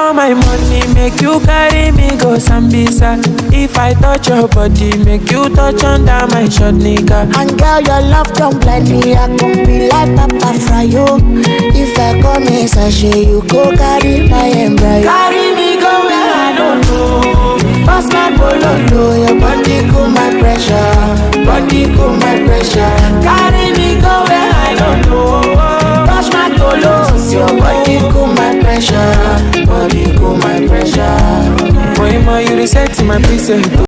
all my money, make you carry me go Sambisa. If I touch your body, make you touch under my short nigga. And girl, your love don't blind me. I can be like Papa Fryo. If I come in sachet, you go carry my embryo. Carry me go where I don't know. Pass my bololo, your body cool my pressure. Body cool my pressure. Carry me go where I don't know. Touch my tolos, your body cool my pressure. Body cool my pressure. Boy, ma, you reset my preset.